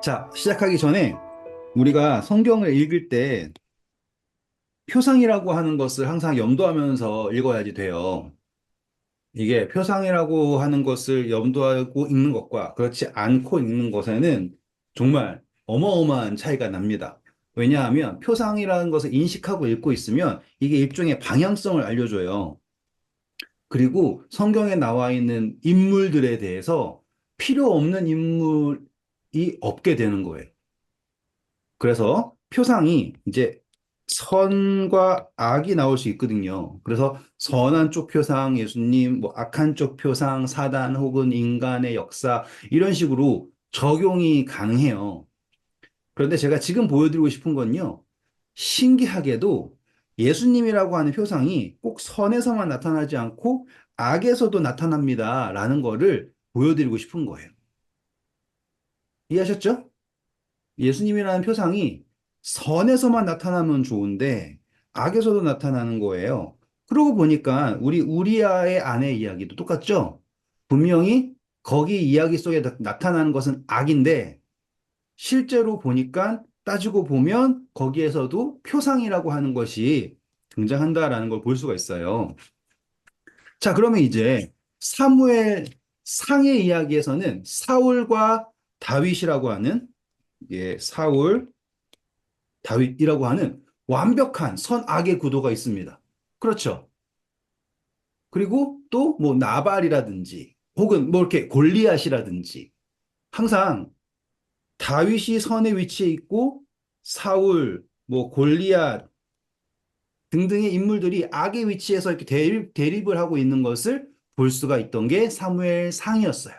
자, 시작하기 전에 우리가 성경을 읽을 때 표상이라고 하는 것을 항상 염두하면서 읽어야지 돼요. 이게 표상이라고 하는 것을 염두하고 읽는 것과 그렇지 않고 읽는 것에는 정말 어마어마한 차이가 납니다. 왜냐하면 표상이라는 것을 인식하고 읽고 있으면 이게 일종의 방향성을 알려줘요. 그리고 성경에 나와 있는 인물들에 대해서 필요 없는 인물이 없게 되는 거예요. 그래서 표상이 이제 선과 악이 나올 수 있거든요. 그래서 선한 쪽 표상, 예수님, 뭐 악한 쪽 표상, 사단 혹은 인간의 역사, 이런 식으로 적용이 가능해요. 그런데 제가 지금 보여드리고 싶은 건요, 신기하게도 예수님이라고 하는 표상이 꼭 선에서만 나타나지 않고 악에서도 나타납니다. 라는 거를 보여드리고 싶은 거예요. 이해하셨죠? 예수님이라는 표상이 선에서만 나타나면 좋은데 악에서도 나타나는 거예요. 그러고 보니까 우리 우리아의 아내 이야기도 똑같죠? 분명히 거기 이야기 속에 나타나는 것은 악인데 실제로 보니까 따지고 보면 거기에서도 표상이라고 하는 것이 등장한다라는 걸 볼 수가 있어요. 자, 그러면 이제 사무엘 상의 이야기에서는 사울과 다윗이라고 하는 사울 다윗이라고 하는 완벽한 선악의 구도가 있습니다. 그렇죠. 그리고 또 뭐 나발이라든지 혹은 뭐 이렇게 골리앗이라든지 항상 다윗이 선의 위치에 있고 사울, 뭐 골리앗 등등의 인물들이 악의 위치에서 이렇게 대립을 하고 있는 것을 볼 수가 있던 게 사무엘 상이었어요.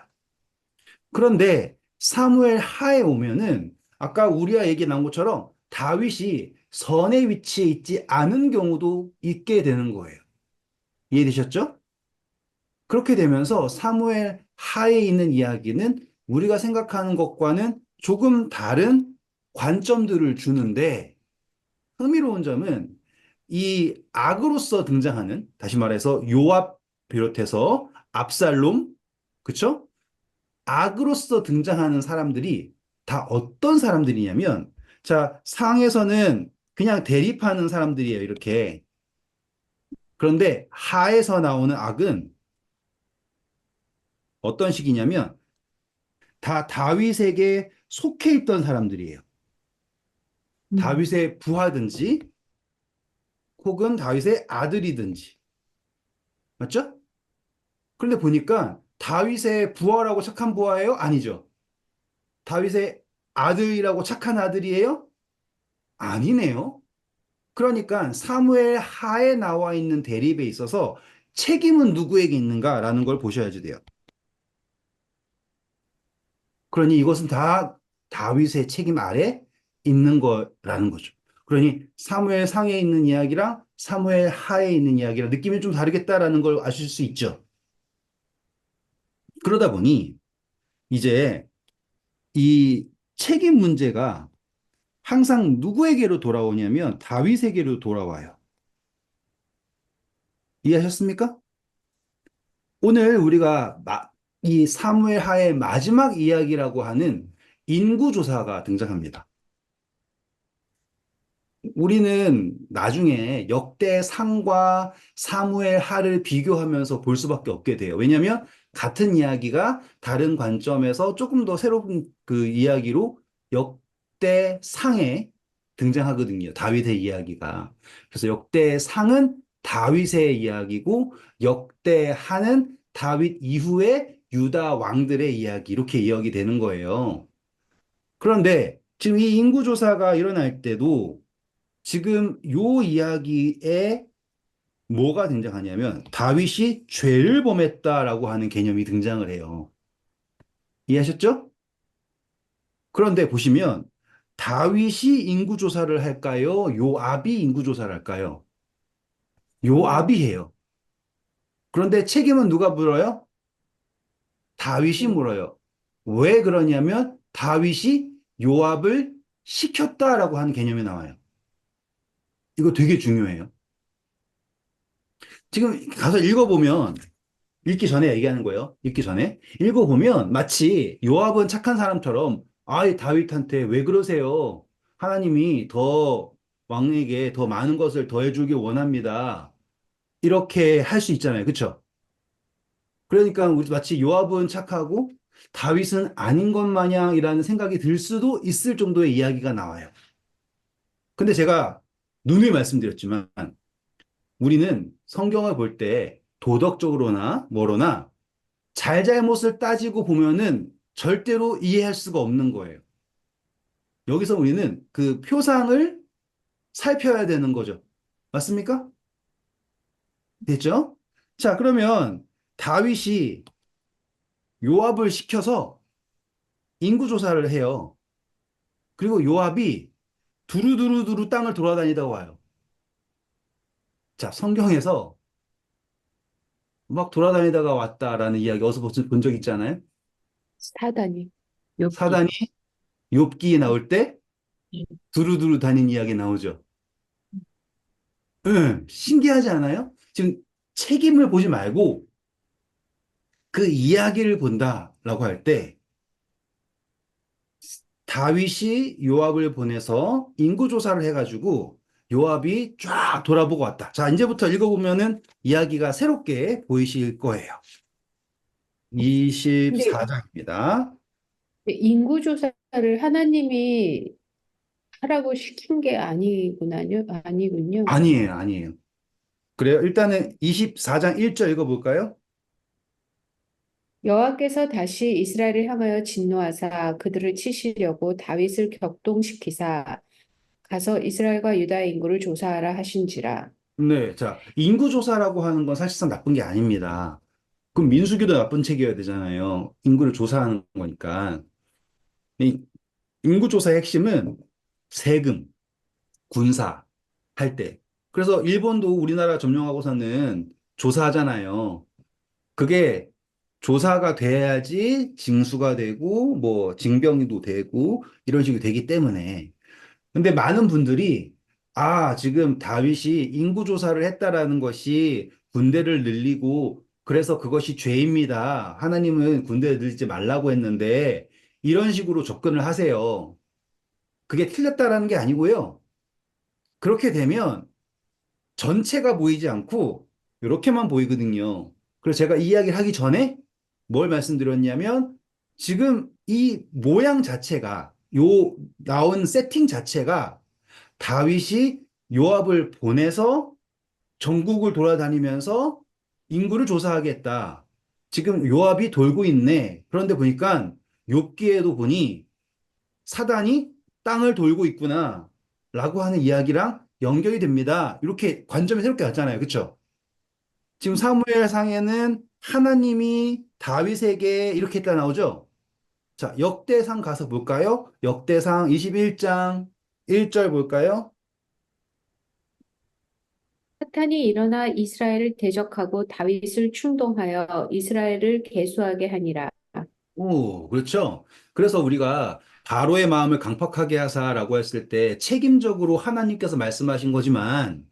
그런데 사무엘 하에 오면은 아까 우리가 얘기 나온 것처럼 다윗이 선의 위치에 있지 않은 경우도 있게 되는 거예요. 이해되셨죠? 그렇게 되면서 사무엘 하에 있는 이야기는 우리가 생각하는 것과는 조금 다른 관점들을 주는데 흥미로운 점은 이 악으로서 등장하는, 다시 말해서 요압 비롯해서 압살롬, 그쵸? 악으로서 등장하는 사람들이 다 어떤 사람들이냐면, 자, 상에서는 그냥 대립하는 사람들이에요, 이렇게. 그런데 하에서 나오는 악은 어떤 식이냐면, 다 다윗에게 속해 있던 사람들이에요. 다윗의 부하든지, 혹은 다윗의 아들이든지. 맞죠? 그런데 보니까 다윗의 부하라고 착한 부하예요? 아니죠. 다윗의 아들이라고 착한 아들이에요? 아니네요. 그러니까 사무엘 하에 나와 있는 대립에 있어서 책임은 누구에게 있는가라는 걸 보셔야지 돼요. 그러니 이것은 다 다윗의 책임 아래 있는 거라는 거죠. 그러니 사무엘 상에 있는 이야기랑 사무엘 하에 있는 이야기랑 느낌이 좀 다르겠다라는 걸 아실 수 있죠. 그러다 보니 이제 이 책임 문제가 항상 누구에게로 돌아오냐면 다윗에게로 돌아와요. 이해하셨습니까? 오늘 우리가 이 사무엘 하의 마지막 이야기라고 하는 인구조사가 등장합니다. 우리는 나중에 역대상과 사무엘 하를 비교하면서 볼 수밖에 없게 돼요. 왜냐하면 같은 이야기가 다른 관점에서 조금 더 새로운 그 이야기로 역대상에 등장하거든요. 다윗의 이야기가. 그래서 역대상은 다윗의 이야기고 역대하는 다윗 이후의 유다 왕들의 이야기 이렇게 이야기 되는 거예요. 그런데 지금 이 인구조사가 일어날 때도 지금 요 이야기에 뭐가 등장하냐면 다윗이 죄를 범했다라고 하는 개념이 등장을 해요. 이해하셨죠? 그런데 보시면 다윗이 인구조사를 할까요? 요압이 인구조사를 할까요? 요압이 해요. 그런데 책임은 누가 물어요? 다윗이 물어요. 왜 그러냐면 다윗이 요압을 시켰다라고 하는 개념이 나와요. 이거 되게 중요해요. 지금 가서 읽어보면 읽기 전에 얘기하는 거예요. 읽기 전에. 읽어보면 마치 요압은 착한 사람처럼 아이, 다윗한테 왜 그러세요? 하나님이 더 왕에게 더 많은 것을 더해주길 원합니다. 이렇게 할 수 있잖아요. 그쵸? 그러니까 우리 마치 요압은 착하고 다윗은 아닌 것 마냥이라는 생각이 들 수도 있을 정도의 이야기가 나와요. 근데 제가 누누이 말씀드렸지만 우리는 성경을 볼 때 도덕적으로나 뭐로나 잘잘못을 따지고 보면은 절대로 이해할 수가 없는 거예요. 여기서 우리는 그 표상을 살펴야 되는 거죠. 맞습니까? 됐죠? 자, 그러면 다윗이 요압을 시켜서 인구조사를 해요. 그리고 요압이 두루두루두루 땅을 돌아다니다 와요. 자, 성경에서 막 돌아다니다가 왔다라는 이야기 어디서 본 적 있잖아요. 사단이, 욥기. 사단이 욥기에 나올 때 두루두루 다닌 이야기 나오죠. 응, 신기하지 않아요? 지금 책임을 보지 말고 그 이야기를 본다라고 할 때 다윗이 요압을 보내서 인구조사를 해가지고 요압이 쫙 돌아보고 왔다. 자, 이제부터 읽어보면은 이야기가 새롭게 보이실 거예요. 근데 24장입니다. 인구조사를 하나님이 하라고 시킨 게 아니구나요. 아니군요. 아니에요, 아니에요. 그래요. 일단은 24장 1절 읽어볼까요? 여호와께서 다시 이스라엘을 향하여 진노하사 그들을 치시려고 다윗을 격동시키사 가서 이스라엘과 유다의 인구를 조사하라 하신지라. 네, 자, 인구조사라고 하는 건 사실상 나쁜 게 아닙니다. 그럼 민수기도 나쁜 책이어야 되잖아요. 인구를 조사하는 거니까. 이 인구조사의 핵심은 세금, 군사 할 때. 그래서 일본도 우리나라 점령하고서는 조사하잖아요. 그게 조사가 돼야지 징수가 되고 뭐 징병도 되고 이런 식으로 되기 때문에. 근데 많은 분들이 아, 지금 다윗이 인구 조사를 했다라는 것이 군대를 늘리고 그래서 그것이 죄입니다. 하나님은 군대를 늘리지 말라고 했는데 이런 식으로 접근을 하세요. 그게 틀렸다라는 게 아니고요. 그렇게 되면 전체가 보이지 않고 이렇게만 보이거든요. 그래서 제가 이 이야기를 하기 전에 뭘 말씀드렸냐면 지금 이 모양 자체가 요 나온 세팅 자체가 다윗이 요압을 보내서 전국을 돌아다니면서 인구를 조사하겠다. 지금 요압이 돌고 있네. 그런데 보니까 욥기에도 보니 사단이 땅을 돌고 있구나. 라고 하는 이야기랑 연결이 됩니다. 이렇게 관점이 새롭게 왔잖아요. 그쵸? 지금 사무엘상에는 하나님이 다윗에게 이렇게 했다 나오죠? 자, 역대상 가서 볼까요? 역대상 21장 1절 볼까요? 사탄이 일어나 이스라엘을 대적하고 다윗을 충동하여 이스라엘을 계수하게 하니라. 오, 그렇죠. 그래서 우리가 바로의 마음을 강팍하게 하사라고 했을 때 책임적으로 하나님께서 말씀하신 거지만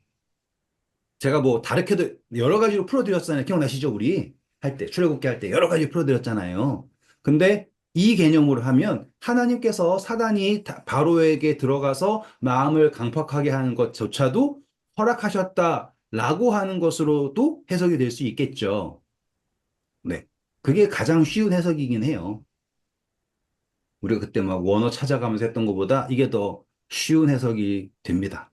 제가 뭐 다르게도 여러 가지로 풀어드렸잖아요. 기억나시죠? 우리 할 때, 출애굽기 할 때 여러 가지 풀어드렸잖아요. 근데 이 개념으로 하면 하나님께서 사단이 바로에게 들어가서 마음을 강팍하게 하는 것조차도 허락하셨다라고 하는 것으로도 해석이 될 수 있겠죠. 네. 그게 가장 쉬운 해석이긴 해요. 우리가 그때 막 원어 찾아가면서 했던 것보다 이게 더 쉬운 해석이 됩니다.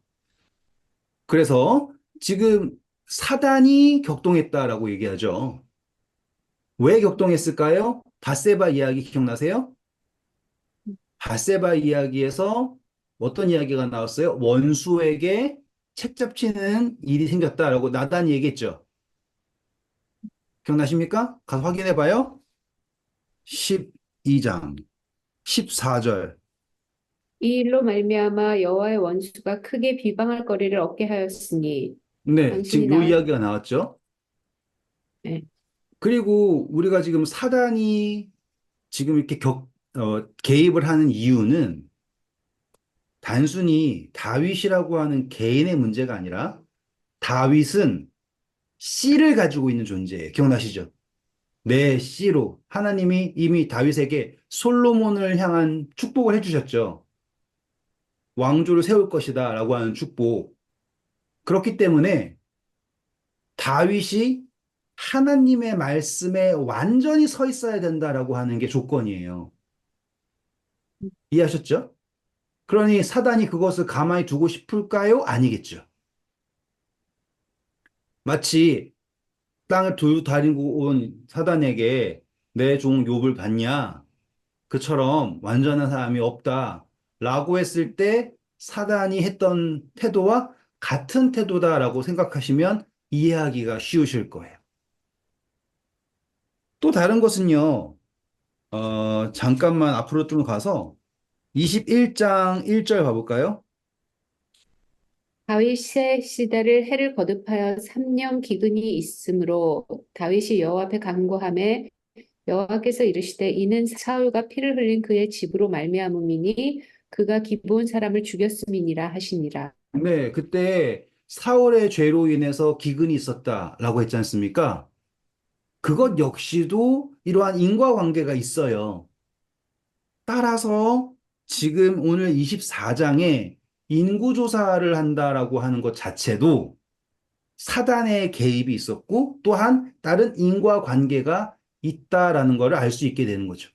그래서 지금 사단이 격동했다라고 얘기하죠. 왜 격동했을까요? 바세바 이야기 기억나세요? 바세바 이야기에서 어떤 이야기가 나왔어요? 원수에게 책 잡히는 일이 생겼다라고 나단이 얘기했죠. 기억나십니까? 가서 확인해 봐요. 12장 14절. 이 일로 말미암아 여호와의 원수가 크게 비방할 거리를 얻게 하였으니 네, 당신이 지금 요 나 이야기가 나왔죠. 네. 그리고 우리가 지금 사단이 지금 이렇게 개입을 하는 이유는 단순히 다윗이라고 하는 개인의 문제가 아니라 다윗은 씨를 가지고 있는 존재예요. 기억나시죠? 내 씨로 하나님이 이미 다윗에게 솔로몬을 향한 축복을 해주셨죠. 왕조를 세울 것이다 라고 하는 축복. 그렇기 때문에 다윗이 하나님의 말씀에 완전히 서 있어야 된다라고 하는 게 조건이에요. 이해하셨죠? 그러니 사단이 그것을 가만히 두고 싶을까요? 아니겠죠. 마치 땅을 두루 다니고 온 사단에게 내 종 욥을 봤냐? 그처럼 완전한 사람이 없다라고 했을 때 사단이 했던 태도와 같은 태도다라고 생각하시면 이해하기가 쉬우실 거예요. 또 다른 것은요, 잠깐만 앞으로 좀 가서 21장 1절 봐볼까요? 다윗의 시대를 해를 거듭하여 3년 기근이 있으므로 다윗이 여호와 앞에 간구하매 여호와께서 이르시되 이는 사울과 피를 흘린 그의 집으로 말미암음이니 그가 기브온 사람을 죽였음이니라 하시니라. 네, 그때 사울의 죄로 인해서 기근이 있었다라고 했지 않습니까? 그것 역시도 이러한 인과관계가 있어요. 따라서 지금 오늘 24장에 인구조사를 한다라고 하는 것 자체도 사단의 개입이 있었고 또한 다른 인과관계가 있다라는 것을 알 수 있게 되는 거죠.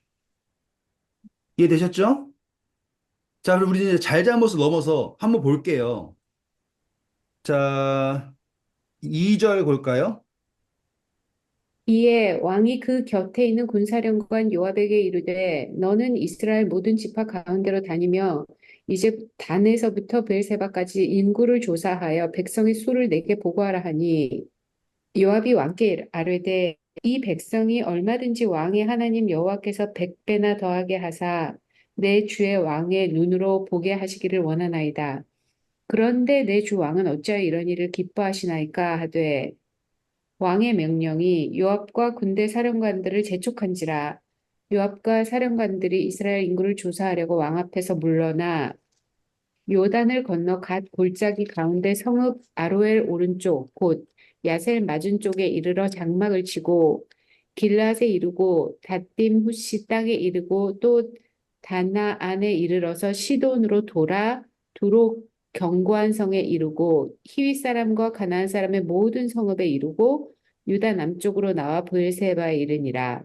이해되셨죠? 자, 그럼 우리 이제 잘잘못을 넘어서 한번 볼게요. 자, 2절 볼까요? 이에 왕이 그 곁에 있는 군사령관 요압에게 이르되 너는 이스라엘 모든 지파 가운데로 다니며 이제 단에서부터 브엘세바까지 인구를 조사하여 백성의 수를 내게 보고하라 하니 요압이 왕께 아뢰되 이 백성이 얼마든지 왕의 하나님 여호와께서 100배나 더하게 하사 내 주의 왕의 눈으로 보게 하시기를 원하나이다. 그런데 내 주 왕은 어찌하여 이런 일을 기뻐하시나이까 하되 왕의 명령이 요압과 군대 사령관들을 재촉한지라 요압과 사령관들이 이스라엘 인구를 조사하려고 왕 앞에서 물러나 요단을 건너 갓 골짜기 가운데 성읍 아로엘 오른쪽 곧 야셀 맞은 쪽에 이르러 장막을 치고 길앗에 이르고 닷딤 후시 땅에 이르고 또 다나 안에 이르러서 시돈으로 돌아 두로 견고한 성에 이르고 히윗 사람과 가나안 사람의 모든 성읍에 이르고 유다 남쪽으로 나와 브엘세바에 이르니라.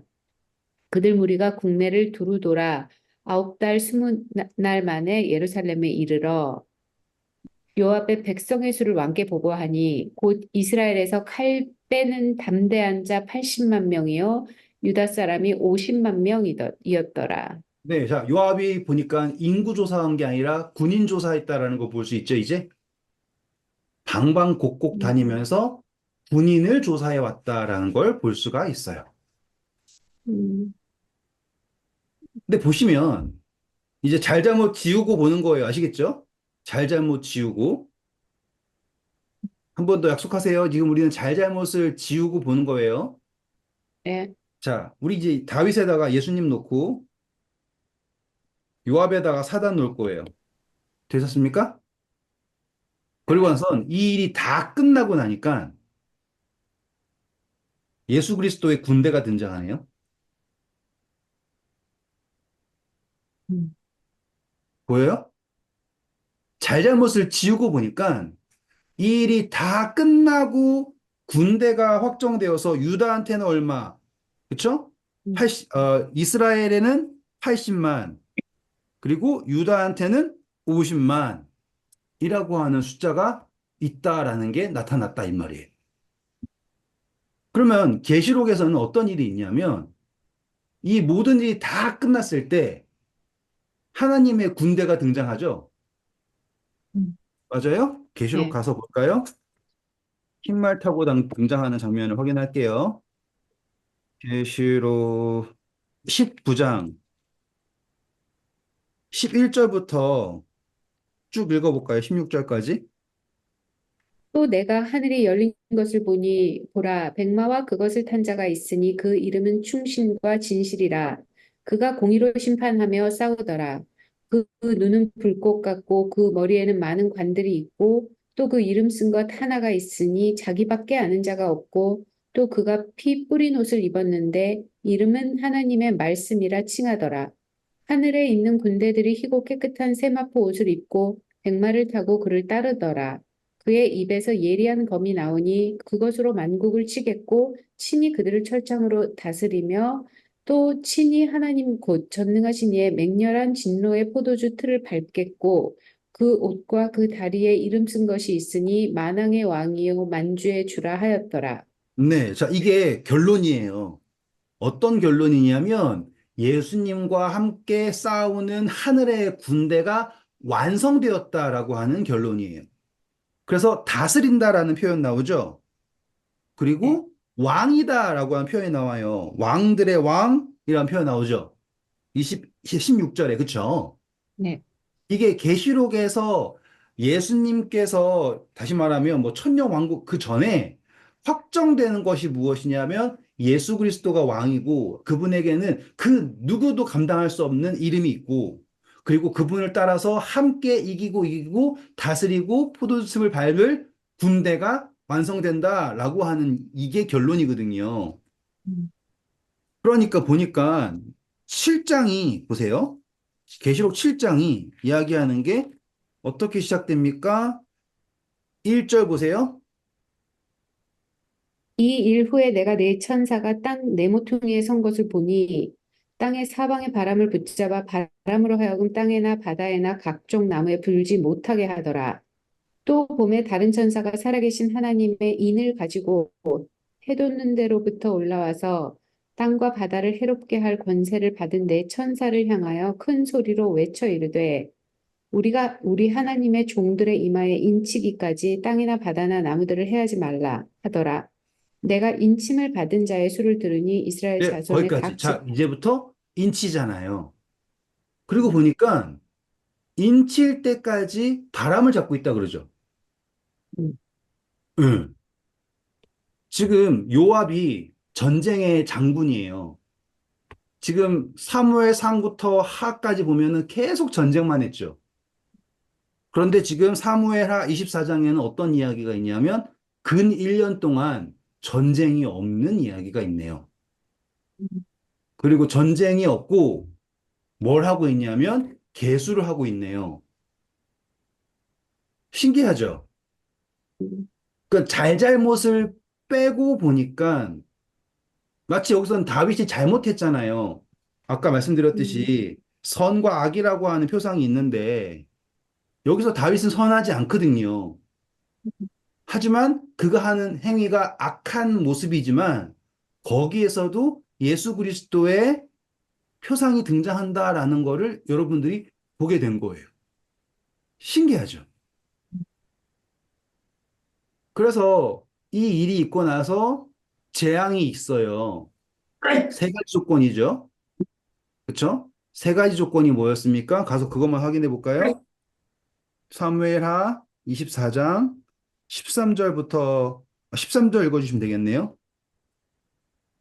그들 무리가 국내를 두루 돌아 9달 20날 만에 예루살렘에 이르러 요압의 백성의 수를 왕께 보고하니 곧 이스라엘에서 칼 빼는 담대한 자 80만 명이요 유다 사람이 50만 명이었더라. 네, 자, 요압이 보니까 인구 조사한 게 아니라 군인 조사했다라는 거 볼 수 있죠, 이제? 방방곡곡 다니면서 군인을 조사해 왔다라는 걸 볼 수가 있어요. 음, 근데 보시면 이제 잘잘못 지우고 보는 거예요. 아시겠죠? 잘잘못 지우고. 한 번 더 약속하세요. 지금 우리는 잘잘못을 지우고 보는 거예요. 예, 자, 우리 이제 다윗에다가 예수님 놓고 요압에다가 사단 놓을 거예요. 되셨습니까? 그리고 나선 이 일이 다 끝나고 나니까 예수 그리스도의 군대가 등장하네요. 음, 보여요? 잘잘못을 지우고 보니까 이 일이 다 끝나고 군대가 확정되어서 유다한테는 얼마, 그쵸? 음, 이스라엘에는 80만, 그리고 유다한테는 50만 이라고 하는 숫자가 있다라는 게 나타났다 이 말이에요. 그러면 계시록에서는 어떤 일이 있냐면 이 모든 일이 다 끝났을 때 하나님의 군대가 등장하죠. 음, 맞아요? 계시록 예. 가서 볼까요? 흰말 타고 등장하는 장면을 확인할게요. 계시록 19장 11절부터 쭉 읽어볼까요? 16절까지. 또 내가 하늘이 열린 것을 보니 보라 백마와 그것을 탄 자가 있으니 그 이름은 충신과 진실이라 그가 공의로 심판하며 싸우더라 그 눈은 불꽃 같고 그 머리에는 많은 관들이 있고 또 그 이름 쓴 것 하나가 있으니 자기밖에 아는 자가 없고 또 그가 피 뿌린 옷을 입었는데 이름은 하나님의 말씀이라 칭하더라. 하늘에 있는 군대들이 희고 깨끗한 세마포 옷을 입고 백마를 타고 그를 따르더라. 그의 입에서 예리한 검이 나오니 그것으로 만국을 치겠고 친히 그들을 철창으로 다스리며 또 친히 하나님 곧 전능하신 이의 맹렬한 진노의 포도주 틀을 밟겠고 그 옷과 그 다리에 이름 쓴 것이 있으니 만왕의 왕이요 만주의 주라 하였더라. 네, 자, 이게 결론이에요. 어떤 결론이냐면 예수님과 함께 싸우는 하늘의 군대가 완성되었다라고 하는 결론이에요. 그래서 다스린다라는 표현 나오죠. 네. 그리고 왕이다라고 하는 표현이 나와요. 왕들의 왕이라는 표현 나오죠. 16절에, 그쵸? 네. 이게 계시록에서 예수님께서 다시 말하면 뭐 천년 왕국 그 전에 확정되는 것이 무엇이냐면 예수 그리스도가 왕이고 그분에게는 그 누구도 감당할 수 없는 이름이 있고 그리고 그분을 따라서 함께 이기고 다스리고 포도즙을 밟을 군대가 완성된다라고 하는 이게 결론이거든요. 음. 그러니까 보니까 7장이 보세요. 계시록 7장이 이야기하는 게 어떻게 시작됩니까? 1절 보세요. 이 일 후에 내가 내 천사가 땅 네모퉁이에 선 것을 보니 땅의 사방의 바람을 붙잡아 바람으로 하여금 땅에나 바다에나 각종 나무에 불지 못하게 하더라. 또 봄에 다른 천사가 살아계신 하나님의 인을 가지고 해돋는 데로부터 올라와서 땅과 바다를 해롭게 할 권세를 받은 내 천사를 향하여 큰 소리로 외쳐 이르되 우리가 우리 하나님의 종들의 이마에 인치기까지 땅이나 바다나 나무들을 해하지 말라 하더라. 내가 인침을 받은 자의 수를 들으니 이스라엘 네, 자손의 거기까지. 각 집, 자, 이제부터 인치잖아요. 그리고 네. 보니까 인칠 때까지 바람을 잡고 있다 그러죠. 음, 응. 지금 요압이 전쟁의 장군이에요. 지금 사무엘 상부터 하까지 보면은 계속 전쟁만 했죠. 그런데 지금 사무엘하 24장에는 어떤 이야기가 있냐면 근 1년 동안 전쟁이 없는 이야기가 있네요. 그리고 전쟁이 없고 뭘 하고 있냐면 계수를 하고 있네요. 신기하죠? 음, 그 잘잘못을 빼고 보니까 마치 여기서는 다윗이 잘못했잖아요. 아까 음, 말씀드렸듯이 선과 악이라고 하는 표상이 있는데 여기서 다윗은 선하지 않거든요. 하지만 그가 하는 행위가 악한 모습이지만 거기에서도 예수 그리스도의 표상이 등장한다라는 거를 여러분들이 보게 된 거예요. 신기하죠? 그래서 이 일이 있고 나서 재앙이 있어요. 세 가지 조건이죠. 그렇죠? 세 가지 조건이 뭐였습니까? 가서 그것만 확인해 볼까요? 사무엘하 24장 13절부터 13절 읽어주시면 되겠네요.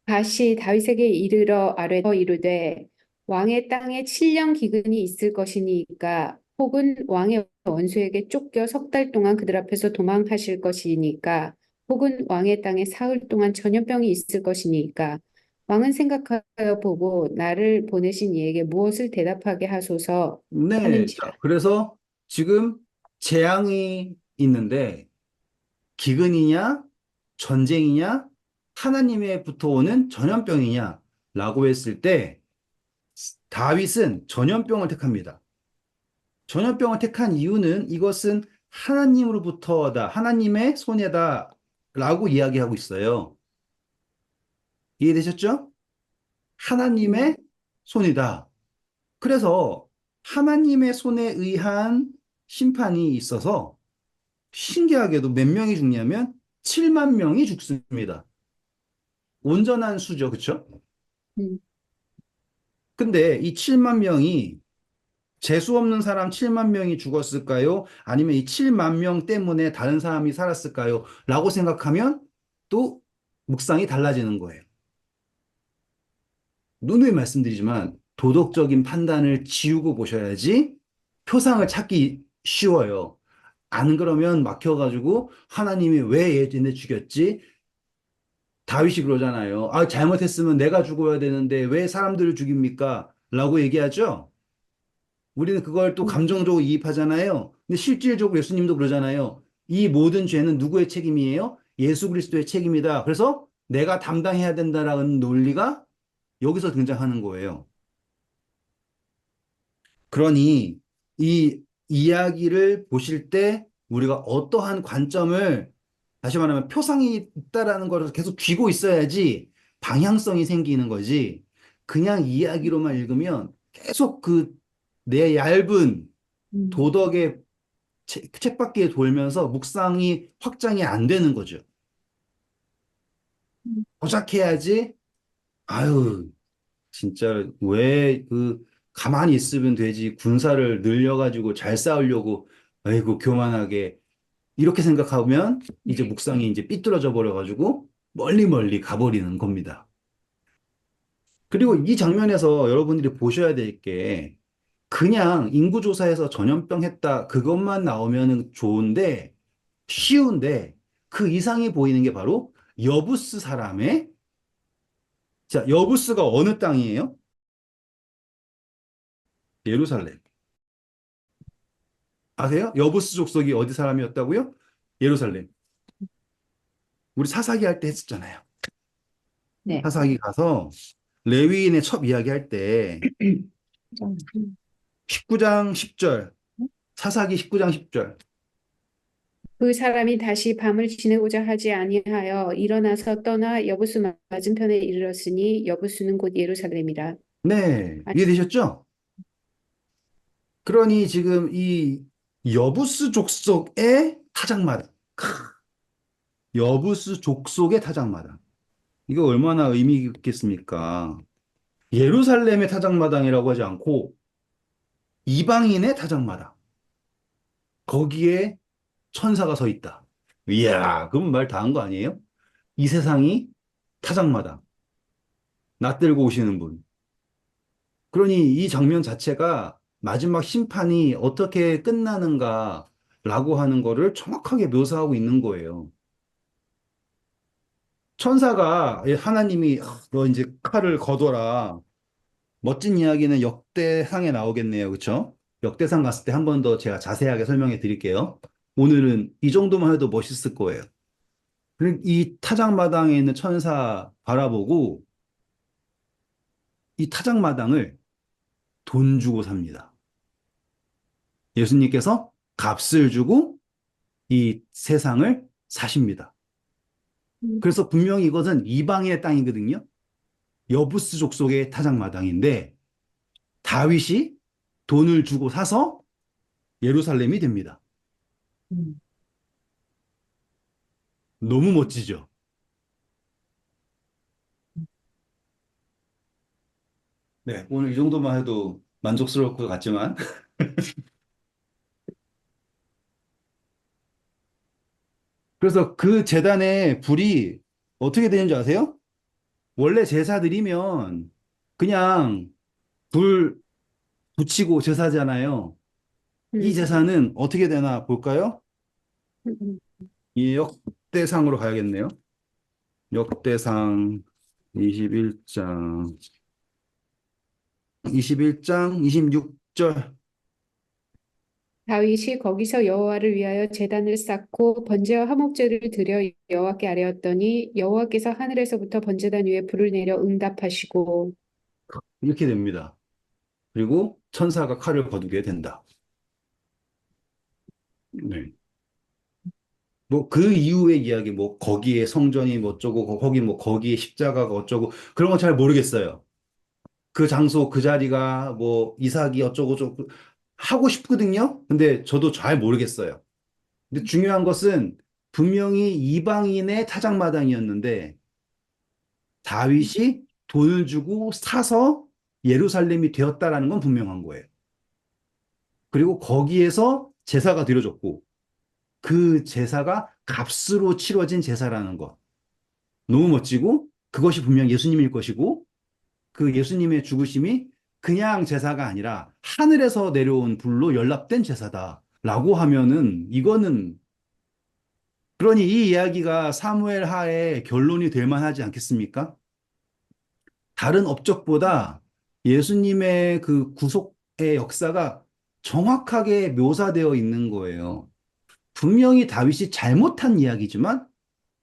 다시 다윗에게 이르러 아뢰어 이르되 왕의 땅에 7년 기근이 있을 것이니까 혹은 왕의 원수에게 쫓겨 석 달 동안 그들 앞에서 도망하실 것이니까 혹은 왕의 땅에 사흘 동안 전염병이 있을 것이니까 왕은 생각하여 보고 나를 보내신 이에게 무엇을 대답하게 하소서 네, 자, 하는지라. 그래서 지금 재앙이 있는데 기근이냐, 전쟁이냐, 하나님의부터 오는 전염병이냐, 라고 했을 때 다윗은 전염병을 택합니다. 전염병을 택한 이유는 이것은 하나님으로부터다, 하나님의 손해다, 라고 이야기하고 있어요. 이해되셨죠? 음, 하나님의 손이다. 그래서 하나님의 손에 의한 심판이 있어서 신기하게도 몇 명이 죽냐면 7만 명이 죽습니다. 온전한 수죠, 그쵸? 음, 근데 이 7만 명이 재수 없는 사람 7만 명이 죽었을까요? 아니면 이 7만 명 때문에 다른 사람이 살았을까요? 라고 생각하면 또 묵상이 달라지는 거예요. 누누이 말씀드리지만 도덕적인 판단을 지우고 보셔야지 표상을 찾기 쉬워요. 안 그러면 막혀가지고 하나님이 왜 얘네 죽였지? 다윗이 그러잖아요. 아, 잘못했으면 내가 죽어야 되는데 왜 사람들을 죽입니까? 라고 얘기하죠. 우리는 그걸 또 음, 감정적으로 이입하잖아요. 근데 실질적으로 예수님도 그러잖아요. 이 모든 죄는 누구의 책임이에요? 예수 그리스도의 책임이다. 그래서 내가 담당해야 된다라는 논리가 여기서 등장하는 거예요. 그러니 이 이야기를 보실 때 우리가 어떠한 관점을 다시 말하면 표상이 있다라는 것을 계속 쥐고 있어야지 방향성이 생기는 거지. 그냥 이야기로만 읽으면 계속 그 내 얇은 음, 도덕의 책바퀴에 돌면서 묵상이 확장이 안 되는 거죠. 음, 고작 해야지. 아유, 진짜 왜 그 가만히 있으면 되지. 군사를 늘려가지고 잘 싸우려고 아이고 교만하게 이렇게 생각하면 이제 묵상이 이제 삐뚤어져 버려가지고 멀리 멀리 가버리는 겁니다. 그리고 이 장면에서 여러분들이 보셔야 될 게 그냥 인구조사에서 전염병 했다 그것만 나오면은 좋은데 쉬운데 그 이상이 보이는 게 바로 여부스 사람의 자 여부스가 어느 땅이에요? 예루살렘. 아세요? 여부스 족속이 어디 사람이었다고요? 예루살렘. 우리 사사기 할 때 했었잖아요. 네. 사사기 가서 레위인의 첩 이야기할 때 음. 19장 10절, 사사기 19장 10절. 그 사람이 다시 밤을 지내고자 하지 아니하여 일어나서 떠나 여부수 맞은편에 이르렀으니 여부수는 곧 예루살렘이라. 네, 아, 이해되셨죠? 그러니 지금 이 여부스 족속의 타작마당, 여부스 족속의 타작마당. 이거 얼마나 의미 있겠습니까? 예루살렘의 타작마당이라고 하지 않고 이방인의 타작마당. 거기에 천사가 서 있다. 이야, 그럼 말 다 한 거 아니에요? 이 세상이 타작마당. 낯들고 오시는 분. 그러니 이 장면 자체가 마지막 심판이 어떻게 끝나는가라고 하는 거를 정확하게 묘사하고 있는 거예요. 천사가 하나님이 너 이제 칼을 거둬라. 멋진 이야기는 역대상에 나오겠네요. 그렇죠? 역대상 갔을 때 한 번 더 제가 자세하게 설명해 드릴게요. 오늘은 이 정도만 해도 멋있을 거예요. 그리고 이 타작마당에 있는 천사 바라보고 이 타작마당을 돈 주고 삽니다. 예수님께서 값을 주고 이 세상을 사십니다. 음, 그래서 분명히 이것은 이방인의 땅이거든요. 여부스 족속의 타작마당인데 다윗이 돈을 주고 사서 예루살렘이 됩니다. 음. 너무 멋지죠? 네, 오늘 이 정도만 해도 만족스러울 것 같지만 그래서 그 제단의 불이 어떻게 되는지 아세요? 원래 제사 드리면 그냥 불 붙이고 제사잖아요. 이 음, 제사는 어떻게 되나 볼까요? 음. 이 역대상으로 가야겠네요. 역대상 21장, 21장 26절. 다윗이 거기서 여호와를 위하여 제단을 쌓고 번제와 화목제를 드려 여호와께 아뢰었더니 여호와께서 하늘에서부터 번제단 위에 불을 내려 응답하시고 이렇게 됩니다. 그리고 천사가 칼을 거두게 된다. 네. 뭐 그 이후의 이야기, 뭐 거기에 성전이 뭐 어쩌고, 거기 뭐 거기에 십자가가 어쩌고 그런 건 잘 모르겠어요. 그 장소, 그 자리가 뭐 이삭이 어쩌고 저쩌고 하고 싶거든요. 근데 저도 잘 모르겠어요. 근데 중요한 것은 분명히 이방인의 타작마당이었는데 다윗이 돈을 주고 사서 예루살렘이 되었다라는 건 분명한 거예요. 그리고 거기에서 제사가 드려졌고 그 제사가 값으로 치러진 제사라는 것. 너무 멋지고 그것이 분명 예수님일 것이고 그 예수님의 죽으심이 그냥 제사가 아니라 하늘에서 내려온 불로 연락된 제사다라고 하면은 이거는 그러니 이 이야기가 사무엘 하의 결론이 될 만하지 않겠습니까? 다른 업적보다 예수님의 그 구속의 역사가 정확하게 묘사되어 있는 거예요. 분명히 다윗이 잘못한 이야기지만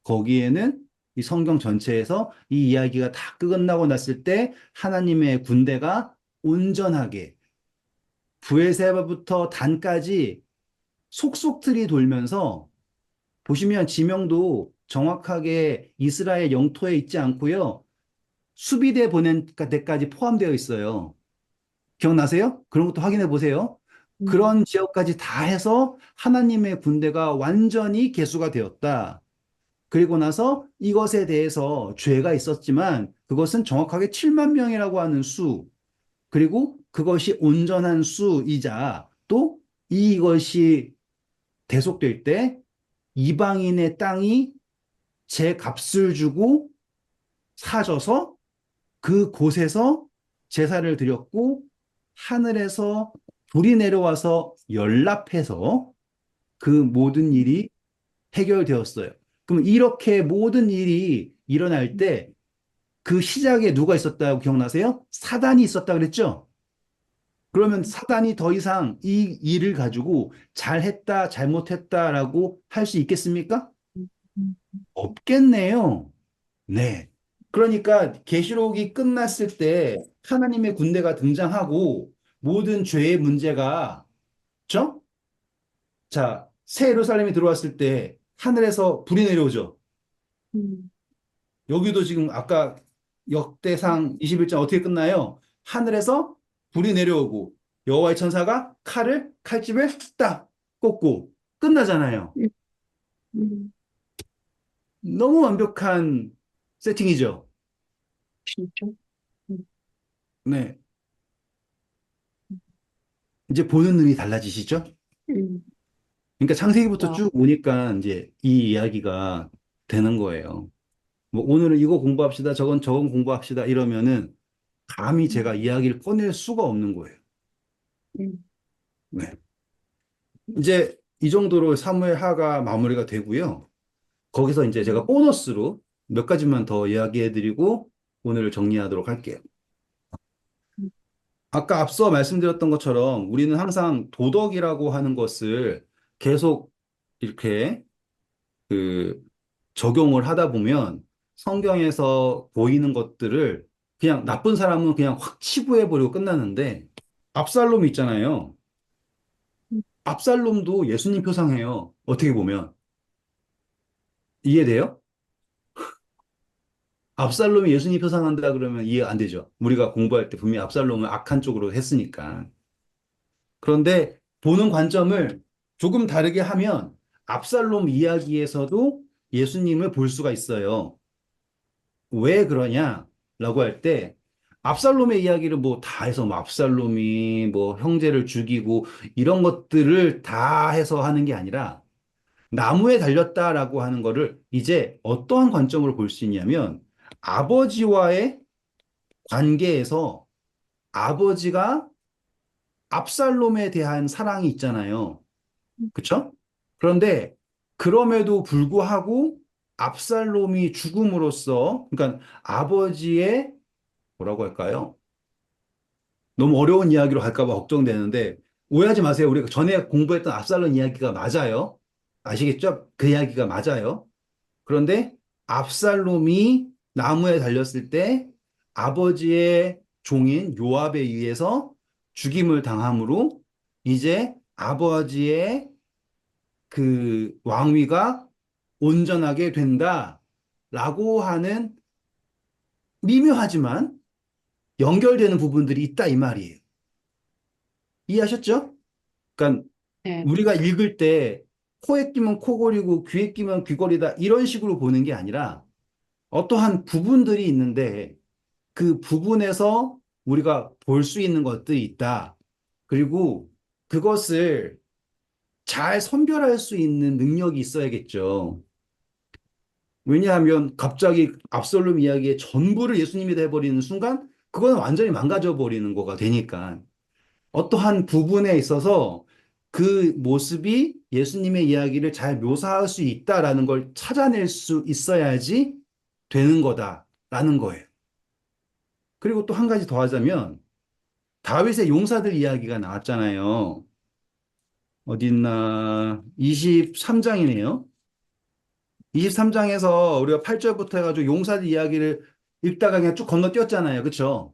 거기에는 이 성경 전체에서 이 이야기가 다 끝나고 났을 때 하나님의 군대가 온전하게 브엘세바부터 단까지 속속들이 돌면서 보시면 지명도 정확하게 이스라엘 영토에 있지 않고요. 수비대 보낸 데까지 포함되어 있어요. 기억나세요? 그런 것도 확인해 보세요. 음, 그런 지역까지 다 해서 하나님의 군대가 완전히 개수가 되었다. 그리고 나서 이것에 대해서 죄가 있었지만 그것은 정확하게 7만 명이라고 하는 수, 그리고 그것이 온전한 수이자 또 이것이 대속될 때 이방인의 땅이 제 값을 주고 사져서 그곳에서 제사를 드렸고 하늘에서 불이 내려와서 연락해서 그 모든 일이 해결되었어요. 그럼 이렇게 모든 일이 일어날 때 그 시작에 누가 있었다고 기억나세요? 사단이 있었다 그랬죠? 그러면 사단이 더 이상 이 일을 가지고 잘했다, 잘못했다라고 할 수 있겠습니까? 음, 없겠네요. 네. 그러니까 계시록이 끝났을 때 하나님의 군대가 등장하고 모든 죄의 문제가, 죠? 자, 새 예루살렘이 들어왔을 때 하늘에서 불이 내려오죠. 음, 여기도 지금 아까 역대상 21장 어떻게 끝나요? 하늘에서 불이 내려오고 여호와의 천사가 칼집에 딱 꽂고 끝나잖아요. 음, 음, 너무 완벽한 세팅이죠. 진짜? 음, 네. 이제 보는 눈이 달라지시죠? 음, 그러니까 창세기부터 와, 쭉 오니까 이제 이 이야기가 되는 거예요. 뭐 오늘은 이거 공부합시다. 저건 공부합시다. 이러면은 감히 음, 제가 이야기를 꺼낼 수가 없는 거예요. 음, 네. 이제 이 정도로 사무엘 하가 마무리가 되고요. 거기서 이제 제가 음, 보너스로 몇 가지만 더 이야기해 드리고 오늘 정리하도록 할게요. 음, 아까 앞서 말씀드렸던 것처럼 우리는 항상 도덕이라고 하는 것을 계속 이렇게 그 적용을 하다 보면 성경에서 보이는 것들을 그냥 나쁜 사람은 그냥 확 치부해버리고 끝나는데 압살롬 있잖아요. 음, 압살롬도 예수님 표상해요. 어떻게 보면. 이해돼요? 압살롬이 예수님 표상한다 그러면 이해 안 되죠. 우리가 공부할 때 분명히 압살롬을 악한 쪽으로 했으니까. 그런데 보는 관점을 조금 다르게 하면 압살롬 이야기에서도 예수님을 볼 수가 있어요. 왜 그러냐라고 할 때 압살롬의 이야기를 뭐 다 해서 뭐 압살롬이 뭐 형제를 죽이고 이런 것들을 다 해서 하는 게 아니라 나무에 달렸다라고 하는 거를 이제 어떠한 관점으로 볼 수 있냐면 아버지와의 관계에서 아버지가 압살롬에 대한 사랑이 있잖아요. 그쵸? 그런데 그럼에도 불구하고 압살롬이 죽음으로써 그러니까 아버지의 뭐라고 할까요? 너무 어려운 이야기로 갈까 봐 걱정되는데 오해하지 마세요. 우리가 전에 공부했던 압살롬 이야기가 맞아요. 아시겠죠? 그 이야기가 맞아요. 그런데 압살롬이 나무에 달렸을 때 아버지의 종인 요압에 의해서 죽임을 당함으로 이제 아버지의 그 왕위가 온전하게 된다라고 하는 미묘하지만 연결되는 부분들이 있다 이 말이에요. 이해하셨죠? 그러니까 네, 우리가 읽을 때 코에 끼면 코골이고 귀에 끼면 귀걸이다 이런 식으로 보는 게 아니라 어떠한 부분들이 있는데 그 부분에서 우리가 볼 수 있는 것들이 있다. 그리고 그것을 잘 선별할 수 있는 능력이 있어야겠죠. 왜냐하면 갑자기 압살롬 이야기의 전부를 예수님이 돼버리는 순간 그건 완전히 망가져 버리는 거가 되니까 어떠한 부분에 있어서 그 모습이 예수님의 이야기를 잘 묘사할 수 있다라는 걸 찾아낼 수 있어야지 되는 거다라는 거예요. 그리고 또 한 가지 더 하자면 다윗의 용사들 이야기가 나왔잖아요. 어디 있나? 23장이네요. 23장에서 우리가 8절부터 해가지고 용사들 이야기를 읽다가 그냥 쭉 건너뛰었잖아요. 그쵸?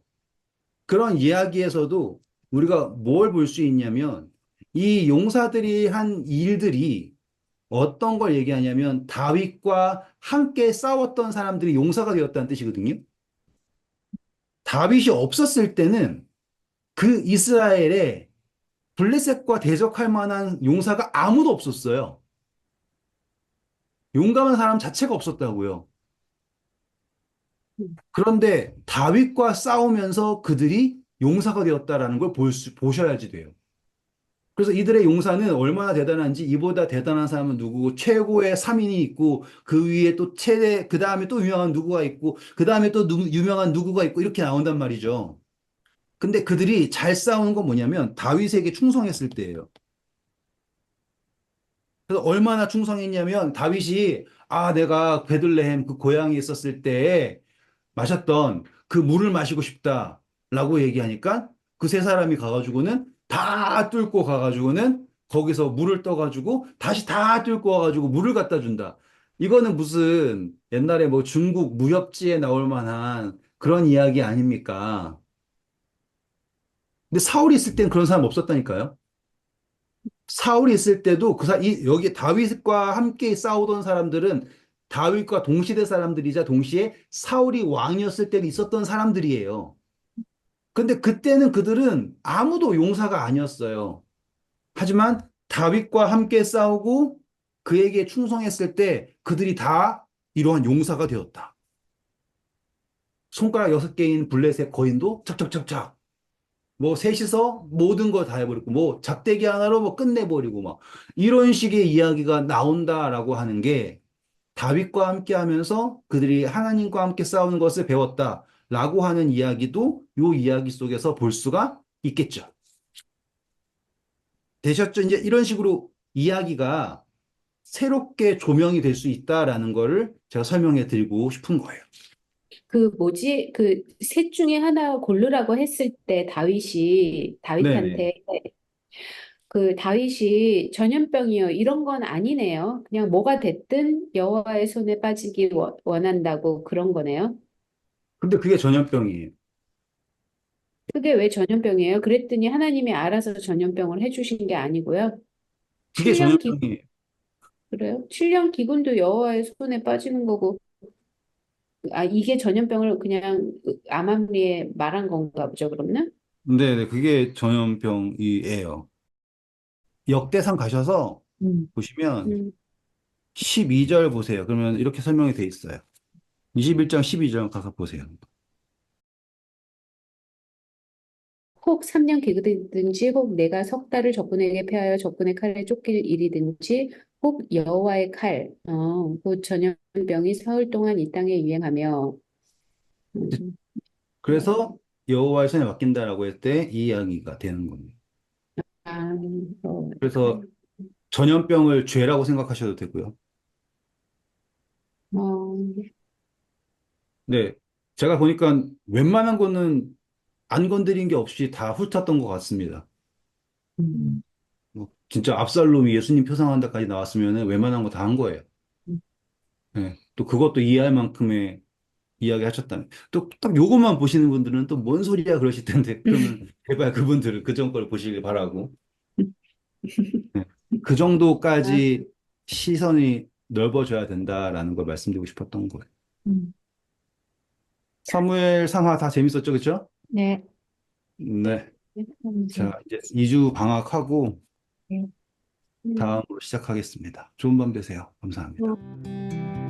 그런 이야기에서도 우리가 뭘 볼 수 있냐면 이 용사들이 한 일들이 어떤 걸 얘기하냐면 다윗과 함께 싸웠던 사람들이 용사가 되었다는 뜻이거든요. 다윗이 없었을 때는 그 이스라엘에 블레셋과 대적할 만한 용사가 아무도 없었어요. 용감한 사람 자체가 없었다고요. 그런데 다윗과 싸우면서 그들이 용사가 되었다라는 걸 보셔야지 돼요. 그래서 이들의 용사는 얼마나 대단한지 이보다 대단한 사람은 누구고 최고의 3인이 있고 그 위에 또 최대 그 다음에 또 유명한 누구가 있고 그 다음에 또 유명한 누구가 있고 이렇게 나온단 말이죠. 근데 그들이 잘 싸우는 건 뭐냐면 다윗에게 충성했을 때예요. 그래서 얼마나 충성했냐면 다윗이 내가 베들레헴 그 고향에 있었을 때 마셨던 그 물을 마시고 싶다라고 얘기하니까 그 세 사람이 가가지고는 다 뚫고 가가지고는 거기서 물을 떠가지고 다시 다 뚫고 와가지고 물을 갖다 준다. 이거는 무슨 옛날에 뭐 중국 무협지에 나올 만한 그런 이야기 아닙니까? 근데 사울이 있을 땐 그런 사람 없었다니까요. 사울이 있을 때도 여기 다윗과 함께 싸우던 사람들은 다윗과 동시대 사람들이자 동시에 사울이 왕이었을 때 있었던 사람들이에요. 근데 그때는 그들은 아무도 용사가 아니었어요. 하지만 다윗과 함께 싸우고 그에게 충성했을 때 그들이 다 이러한 용사가 되었다. 손가락 6개인 블레셋 거인도 착착착착 뭐 셋이서 모든 걸 다 해버리고 뭐 작대기 하나로 뭐 끝내버리고 막 이런 식의 이야기가 나온다라고 하는 게 다윗과 함께 하면서 그들이 하나님과 함께 싸우는 것을 배웠다라고 하는 이야기도 요 이야기 속에서 볼 수가 있겠죠. 되셨죠? 이제 이런 식으로 이야기가 새롭게 조명이 될 수 있다라는 거를 제가 설명해 드리고 싶은 거예요. 그 뭐지? 그 셋 중에 하나 고르라고 했을 때 네네. 다윗한테 그 다윗이 전염병이요 이런 건 아니네요. 그냥 뭐가 됐든 여호와의 손에 빠지기 원한다고 그런 거네요. 근데 그게 전염병이에요. 그게 왜 전염병이에요? 그랬더니 하나님이 알아서 전염병을 해주신 게 아니고요. 그게 7년 기 전염병이에요. 그래요? 7년 기근도 여호와의 손에 빠지는 거고 이게 전염병을 그냥 암암리에 말한 건가 보죠, 그러면? 네네. 그게 전염병이에요. 역대상 가셔서 음. 보시면 음. 12절 보세요. 그러면 이렇게 설명이 돼 있어요. 21장 12절 가서 보세요. 혹 3년 기근이든지 혹 내가 석 달을 적군에게 패하여 적군의 칼에 쫓길 일이든지 혹 여호와의 칼, 곧 전염병이 사흘 동안 이 땅에 유행하며 음, 그래서 여호와의 손에 맡긴다라고 할 때 이 이야기가 되는 겁니다. 아, 여호와의 그래서 칼. 전염병을 죄라고 생각하셔도 되고요. 어, 네. 제가 보니까 웬만한 거는 안 건드린 게 없이 다 훑었던 것 같습니다. 음, 뭐 진짜 압살롬이 예수님 표상한다까지 나왔으면 웬만한 거 다 한 거예요. 네. 또 그것도 이해할 만큼의 이야기 하셨다면. 또 딱 요것만 보시는 분들은 또 뭔 소리야 그러실 텐데, 그러면 제발 그분들은 그 전 걸 보시길 바라고. 네. 그 아, 정도까지 시선이 넓어져야 된다라는 걸 말씀드리고 싶었던 거예요. 음. 사무엘 상하 다 재밌었죠, 그쵸? 네. 네. 하면서, 자, 이제 2주 방학하고 네. 음. 다음으로 시작하겠습니다. 좋은 밤 되세요. 감사합니다. 어,